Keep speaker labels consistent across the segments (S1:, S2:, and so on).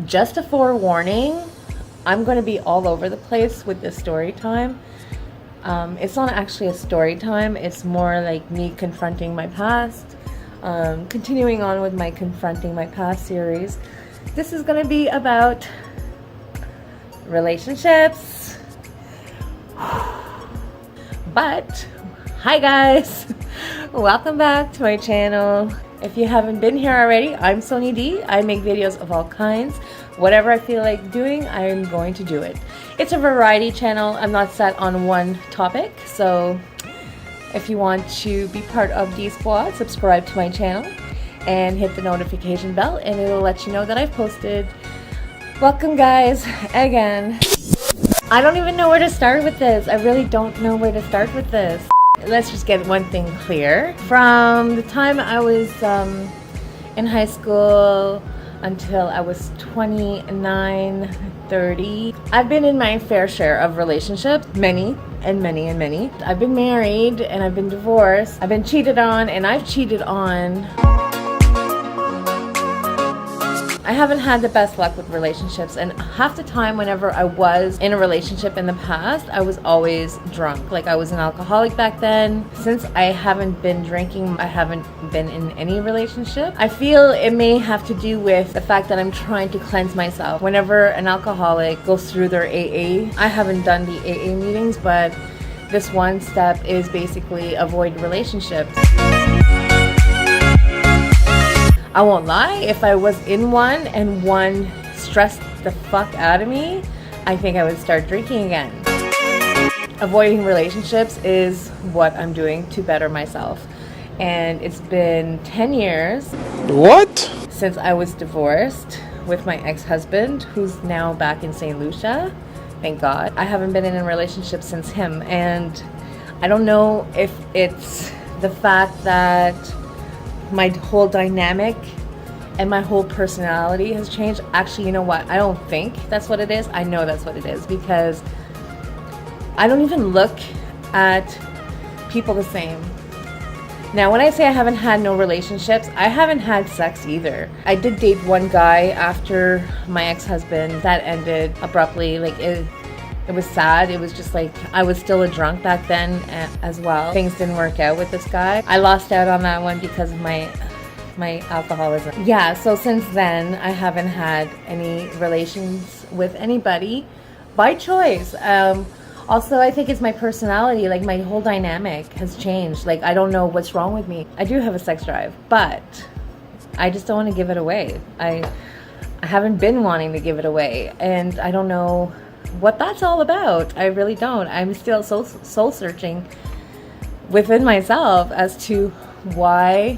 S1: Just a forewarning, I'm going to be all over the place with this story time. It's not actually a story time, it's more like me confronting my past, continuing on with my Confronting My Past series. This is going to be about relationships. But, hi guys! Welcome back to my channel. If you haven't been here already, I'm Sonia D. I make videos of all kinds. Whatever I feel like doing, I'm going to do it. It's a variety channel. I'm not set on one topic. So if you want to be part of the squad, subscribe to my channel and hit the notification bell and it will let you know that I've posted. Welcome guys, again. I don't even know where to start with this. I really don't know where to start with this. Let's just get one thing clear. From the time I was in high school until I was 29, 30, I've been in my fair share of relationships, many. I've been married and I've been divorced. I've been cheated on and I've cheated on. I haven't had the best luck with relationships, and half the time whenever I was in a relationship in the past, I was always drunk. Like, I was an alcoholic back then. Since I haven't been drinking, I haven't been in any relationship. I feel it may have to do with the fact that I'm trying to cleanse myself. Whenever an alcoholic goes through their AA, I haven't done the AA meetings, but this one step is basically avoid relationships. I won't lie, if I was in one and one stressed the fuck out of me, I think I would start drinking again. Avoiding relationships is what I'm doing to better myself. And it's been 10 years.
S2: What?
S1: Since I was divorced with my ex-husband, who's now back in St. Lucia. Thank God. I haven't been in a relationship since him. And I don't know if it's the fact that my whole dynamic and my whole personality has changed. Actually, you know what? I don't think that's what it is. I know that's what it is, because I don't even look at people the same. Now, when I say I haven't had no relationships, I haven't had sex either. I did date one guy after my ex-husband. That ended abruptly. Like, it was sad. It was just like, I was still a drunk back then as well. Things didn't work out with this guy. I lost out on that one because of my alcoholism. Yeah, so since then, I haven't had any relations with anybody by choice. Also, I think it's my personality. Like, my whole dynamic has changed. Like, I don't know what's wrong with me. I do have a sex drive, but I just don't want to give it away. I haven't been wanting to give it away, and I don't know what that's all about. I really don't. I'm still soul searching within myself as to why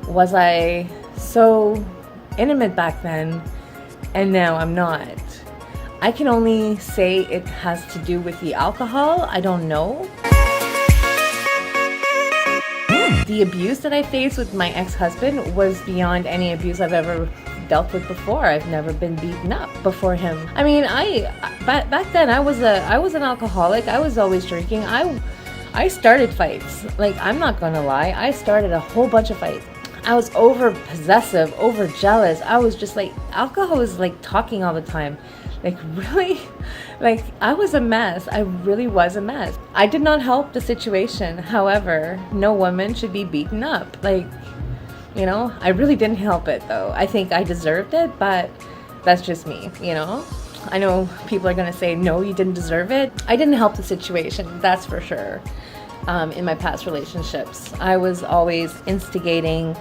S1: was I so intimate back then and now I'm not. I can only say it has to do with the alcohol. I don't know. The abuse that I faced with my ex-husband was beyond any abuse I've ever dealt with before. I've never been beaten up before him. I mean, back then I was an alcoholic. I was always drinking. I started fights. Like, I'm not gonna lie, I started a whole bunch of fights. I was over possessive, over jealous. I was just like, alcohol was like talking all the time. Like, really? Like, I was a mess. I really was a mess. I did not help the situation. However, no woman should be beaten up. Like, you know, I really didn't help it though. I think I deserved it, but that's just me, you know? I know people are gonna say, no, you didn't deserve it. I didn't help the situation, that's for sure. In my past relationships, I was always instigating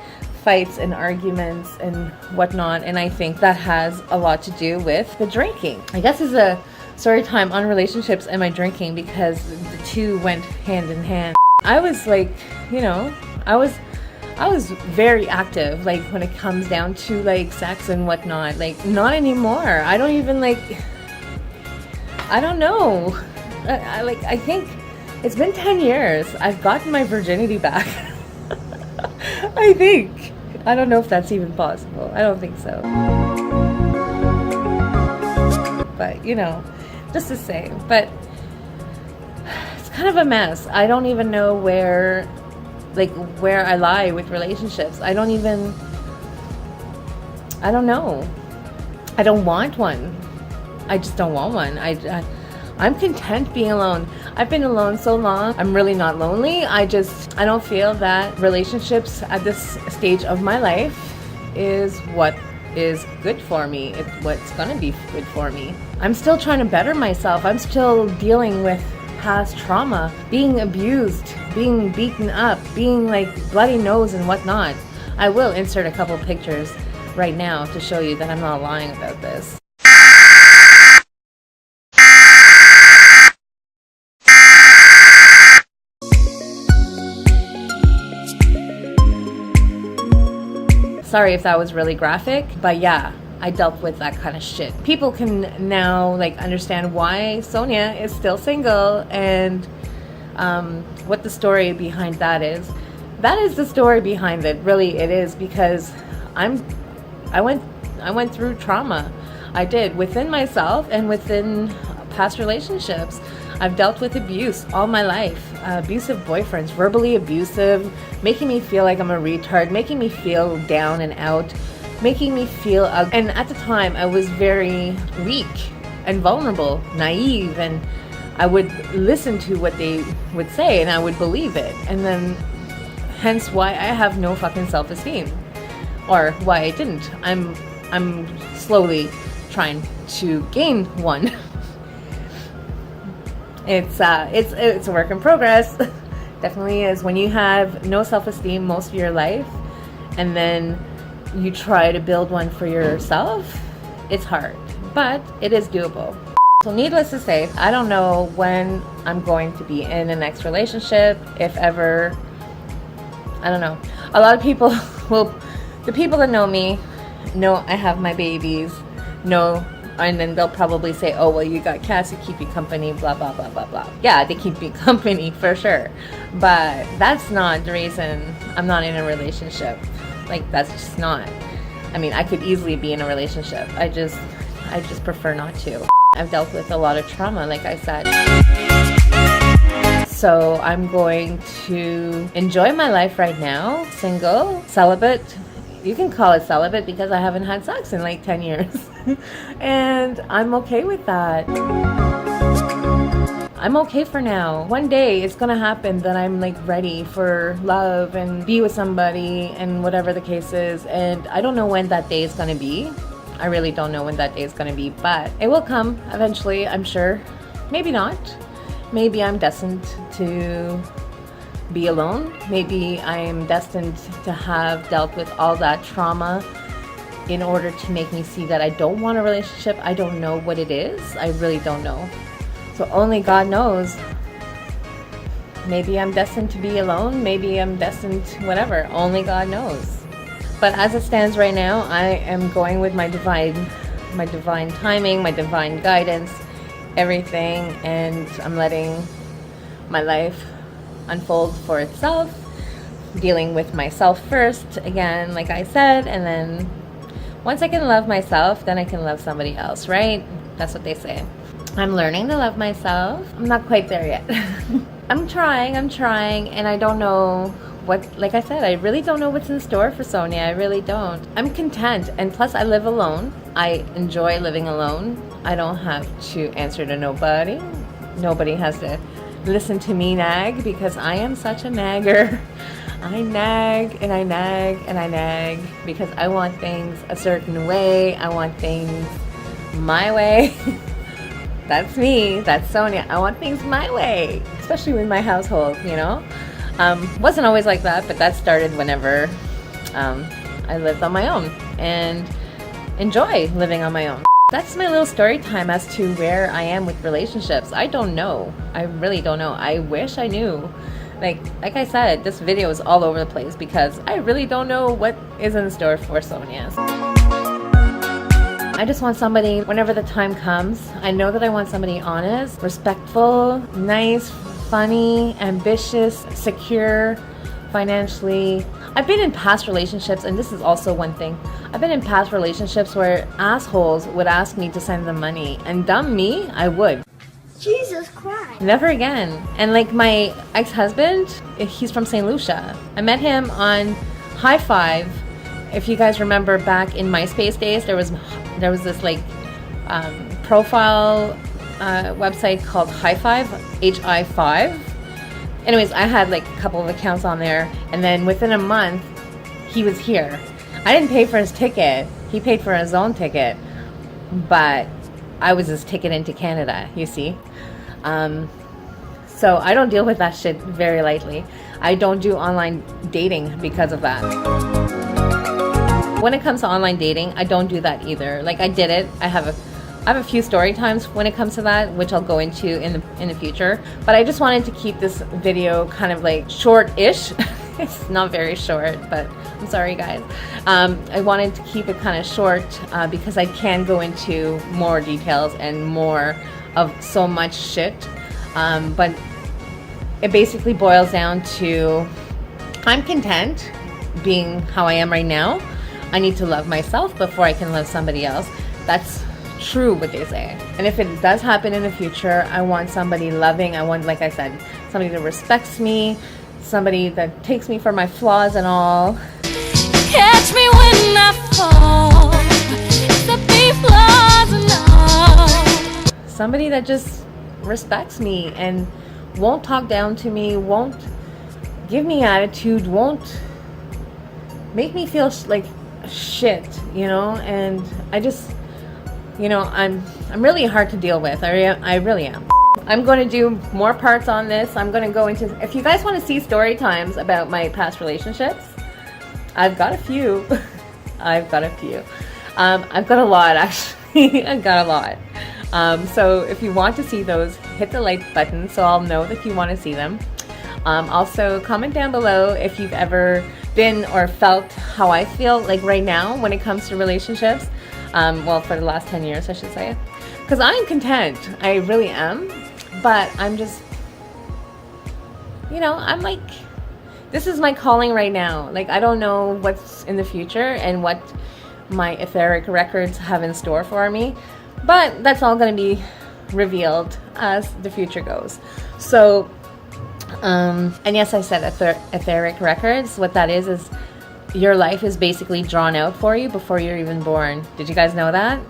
S1: fights and arguments and whatnot, and I think that has a lot to do with the drinking. I guess it's a story time on relationships and my drinking, because the two went hand in hand. I was like, you know, I was very active, like, when it comes down to like sex and whatnot. Like, not anymore. I don't even like, I don't know. I think it's been 10 years. I've gotten my virginity back. I think. I don't know if that's even possible. I don't think so. But, you know, just to say. But it's kind of a mess. I don't even know where I lie with relationships. I don't even I don't know. I don't want one. I just don't want one. I'm content being alone. I've been alone so long. I'm really not lonely. I don't feel that relationships at this stage of my life is what is good for me. It's what's gonna be good for me. I'm still trying to better myself. I'm still dealing with past trauma, being abused, being beaten up, being like bloody nose and whatnot. I will insert a couple pictures right now to show you that I'm not lying about this. Sorry if that was really graphic, but yeah, I dealt with that kind of shit. People can now like understand why Sonia is still single and what the story behind that is. That is the story behind it. Really, it is, because I went through trauma. I did, within myself and within past relationships. I've dealt with abuse all my life. Abusive boyfriends, verbally abusive, making me feel like I'm a retard, making me feel down and out, making me feel and at the time I was very weak and vulnerable, naive, and I would listen to what they would say and I would believe it. And then hence why I have no fucking self-esteem, or why I didn't. I'm slowly trying to gain one. It's a work in progress. Definitely is. When you have no self-esteem most of your life and then you try to build one for yourself, it's hard, but it is doable. So needless to say, I don't know when I'm going to be in the next relationship, if ever. I don't know. A lot of people the people that know me know I have my babies, know. And then they'll probably say, oh, well, you got cats to keep you company, blah, blah, blah, blah, blah. Yeah, they keep me company for sure. But that's not the reason I'm not in a relationship. Like, that's just not. I mean, I could easily be in a relationship. I just prefer not to. I've dealt with a lot of trauma, like I said. So I'm going to enjoy my life right now. Single, celibate. You can call it celibate because I haven't had sex in like 10 years. And I'm okay with that. I'm okay for now. One day it's gonna happen that I'm like ready for love and be with somebody and whatever the case is. And I don't know when that day is gonna be. I really don't know when that day is gonna be, but it will come eventually, I'm sure. Maybe not. Maybe I'm destined to be alone. Maybe I am destined to have dealt with all that trauma in order to make me see that I don't want a relationship. I don't know what it is. I really don't know. So only God knows. Maybe I'm destined to be alone. Maybe I'm destined to whatever. Only God knows. But as it stands right now, I am going with my divine timing, my divine guidance, everything, and I'm letting my life unfold for itself, dealing with myself first, again, like I said, and then once I can love myself, then I can love somebody else, right? That's what they say. I'm learning to love myself. I'm not quite there yet. I'm trying, and I don't know what, like I said, I really don't know what's in store for Sonia. I really don't. I'm content, and plus I live alone. I enjoy living alone. I don't have to answer to nobody. Nobody has to listen to me nag, because I am such a nagger. I nag and I nag and I nag because I want things a certain way. I want things my way. That's me. That's Sonia. I want things my way, especially with my household, you know. Wasn't always like that, but that started whenever I lived on my own and enjoy living on my own. That's my little story time as to where I am with relationships. I don't know. I really don't know. I wish I knew. Like I said, this video is all over the place because I really don't know what is in store for Sonia. I just want somebody, whenever the time comes, I know that I want somebody honest, respectful, nice, funny, ambitious, secure, financially. I've been in past relationships, and this is also one thing. I've been in past relationships where assholes would ask me to send them money, and dumb me, I would.
S2: Jesus Christ.
S1: Never again. And like my ex-husband, he's from St. Lucia. I met him on High Five if you guys remember back in MySpace days, there was this like profile website called Hi5, HI5. Anyways, I had like a couple of accounts on there, and then within a month, he was here. I didn't pay for his ticket. He paid for his own ticket, but I was his ticket into Canada, you see. So I don't deal with that shit very lightly. I don't do online dating because of that. When it comes to online dating, I don't do that either. Like, I did it. I have a few story times when it comes to that, which I'll go into in the future. But I just wanted to keep this video kind of like short-ish. It's not very short, but I'm sorry, guys. I wanted to keep it kind of short because I can go into more details and more of so much shit. But it basically boils down to, I'm content being how I am right now. I need to love myself before I can love somebody else. That's true what they say. And if it does happen in the future, I want somebody loving. I want, like I said, somebody that respects me, somebody that takes me for my flaws and all.
S3: Catch me when I fall, except be flaws and all.
S1: Somebody that just respects me and won't talk down to me, won't give me attitude, won't make me feel like shit, you know. And I just, you know, I'm really hard to deal with. I really am. I'm going to do more parts on this. I'm going to go into, if you guys want to see story times about my past relationships, I've got a few. I've got a lot, actually. I've got a lot. So if you want to see those, hit the like button so I'll know that you want to see them. Also, comment down below if you've ever been or felt how I feel like right now when it comes to relationships. Well, for the last 10 years, I should say. Because I'm content. I really am. But I'm just, you know, I'm like, this is my calling right now. Like, I don't know what's in the future and what my etheric records have in store for me. But that's all going to be revealed as the future goes. So, and yes, I said etheric records. What that is your life is basically drawn out for you before you're even born. Did you guys know that?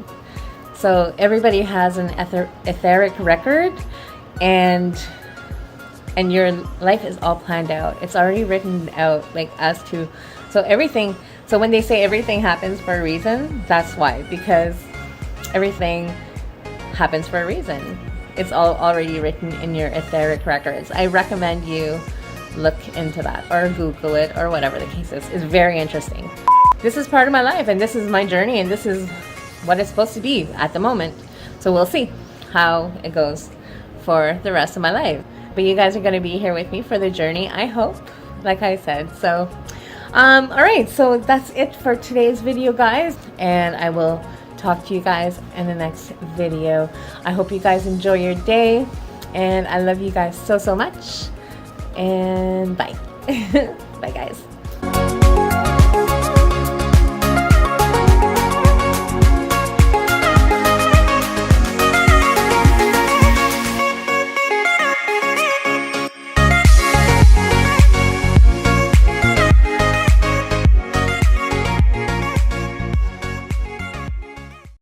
S1: So everybody has an etheric record, and your life is all planned out. It's already written out, like, as to, so everything. So when they say everything happens for a reason, that's why, because everything happens for a reason. It's all already written in your etheric records. I recommend you look into that or Google it or whatever the case is. It's very interesting. This is part of my life, and this is my journey, and this is what it's supposed to be at the moment. So we'll see how it goes for the rest of my life. But you guys are going to be here with me for the journey, I hope, like I said. So, all right, so that's it for today's video, guys, and I will talk to you guys in the next video. I hope you guys enjoy your day, and I love you guys so much, and bye. Bye, guys.